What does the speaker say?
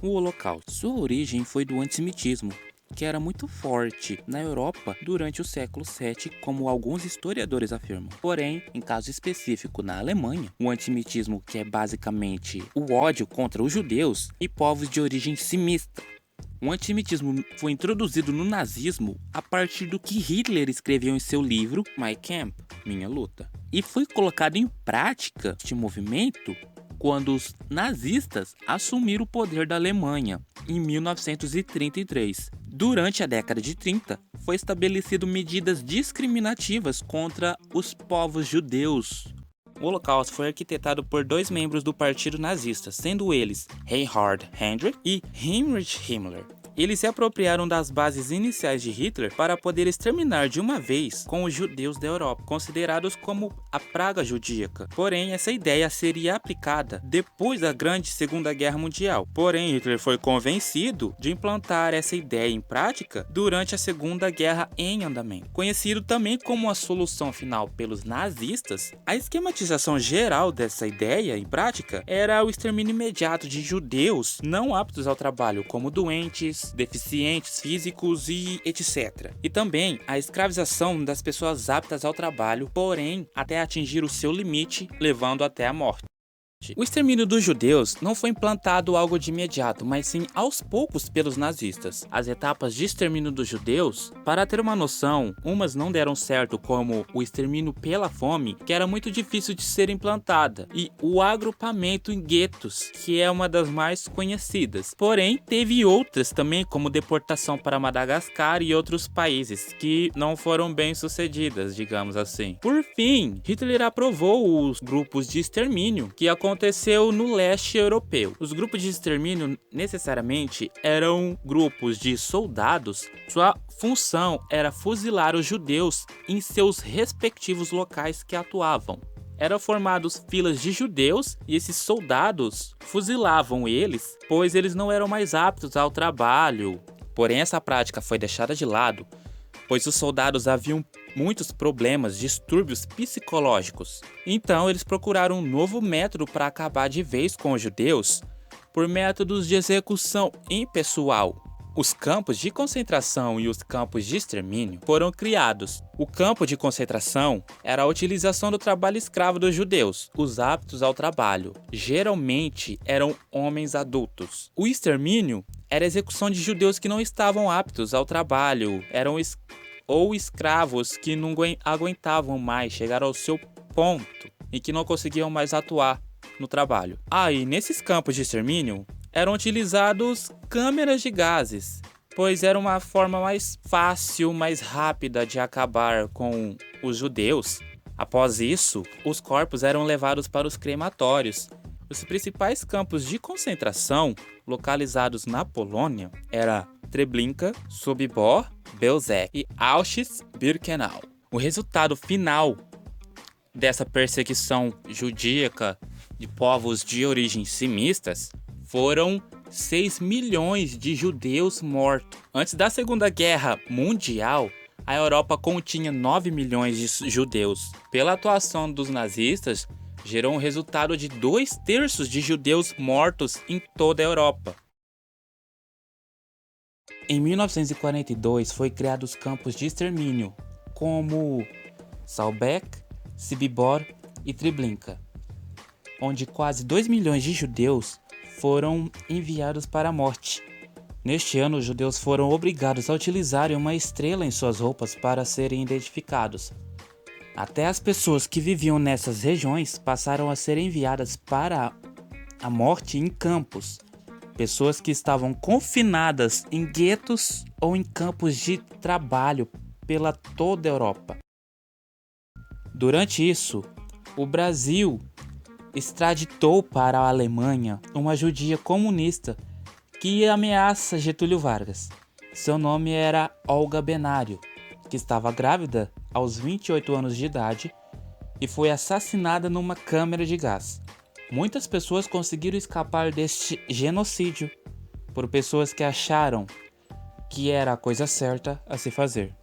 O Holocausto. Sua origem foi do antissemitismo, que era muito forte na Europa durante o século VII, como alguns historiadores afirmam. Porém, em caso específico na Alemanha, o antissemitismo, que é basicamente o ódio contra os judeus e povos de origem simista. O antissemitismo foi introduzido no nazismo a partir do que Hitler escreveu em seu livro Mein Kampf, Minha Luta, e foi colocado em prática este movimento quando os nazistas assumiram o poder da Alemanha em 1933. Durante a década de 30, foi estabelecido medidas discriminativas contra os povos judeus. O Holocausto foi arquitetado por dois membros do partido nazista, sendo eles Reinhard Heydrich e Heinrich Himmler. Eles se apropriaram das bases iniciais de Hitler para poder exterminar de uma vez com os judeus da Europa, considerados como a praga judíaca. Porém, essa ideia seria aplicada depois da Grande Segunda Guerra Mundial. Porém, Hitler foi convencido de implantar essa ideia em prática durante a Segunda Guerra em andamento. Conhecido também como a solução final pelos nazistas, a esquematização geral dessa ideia em prática era o extermínio imediato de judeus não aptos ao trabalho, como doentes, deficientes físicos e etc. E também a escravização das pessoas aptas ao trabalho, porém até atingir o seu limite, levando até a morte. O extermínio dos judeus não foi implantado algo de imediato, mas sim aos poucos pelos nazistas. As etapas de extermínio dos judeus, para ter uma noção, umas não deram certo, como o extermínio pela fome, que era muito difícil de ser implantada, e o agrupamento em guetos, que é uma das mais conhecidas. Porém, teve outras também, como deportação para Madagascar e outros países, que não foram bem sucedidas, digamos assim. Por fim, Hitler aprovou os grupos de extermínio, que aconteceu no leste europeu. Os grupos de extermínio necessariamente eram grupos de soldados. Sua função era fuzilar os judeus em seus respectivos locais que atuavam. Eram formados filas de judeus e esses soldados fuzilavam eles, pois eles não eram mais aptos ao trabalho. Porém, essa prática foi deixada de lado, pois os soldados haviam muitos problemas, distúrbios psicológicos. Então eles procuraram um novo método para acabar de vez com os judeus por métodos de execução impessoal. Os campos de concentração e os campos de extermínio foram criados. O campo de concentração era a utilização do trabalho escravo dos judeus, os aptos ao trabalho. Geralmente eram homens adultos. O extermínio era a execução de judeus que não estavam aptos ao trabalho, eram escravos que não aguentavam mais, chegaram ao seu ponto e que não conseguiam mais atuar no trabalho. E nesses campos de extermínio eram utilizados câmeras de gases, pois era uma forma mais fácil, mais rápida de acabar com os judeus. Após isso, os corpos eram levados para os crematórios. Os principais campos de concentração localizados na Polônia eram Treblinka, Sobibór, Belzec e Auschwitz-Birkenau. O resultado final dessa perseguição judíaca de povos de origem simistas foram 6 milhões de judeus mortos. Antes da Segunda Guerra Mundial, a Europa continha 9 milhões de judeus. Pela atuação dos nazistas, gerou um resultado de 2/3 de judeus mortos em toda a Europa. Em 1942 foi criados campos de extermínio, como Saalbeck, Sobibór e Treblinka, onde quase 2 milhões de judeus foram enviados para a morte. Neste ano, os judeus foram obrigados a utilizarem uma estrela em suas roupas para serem identificados. Até as pessoas que viviam nessas regiões passaram a ser enviadas para a morte em campos. Pessoas que estavam confinadas em guetos ou em campos de trabalho pela toda a Europa. Durante isso, o Brasil extraditou para a Alemanha uma judia comunista que ameaça Getúlio Vargas. Seu nome era Olga Benário, que estava grávida aos 28 anos de idade e foi assassinada numa câmara de gás. Muitas pessoas conseguiram escapar deste genocídio por pessoas que acharam que era a coisa certa a se fazer.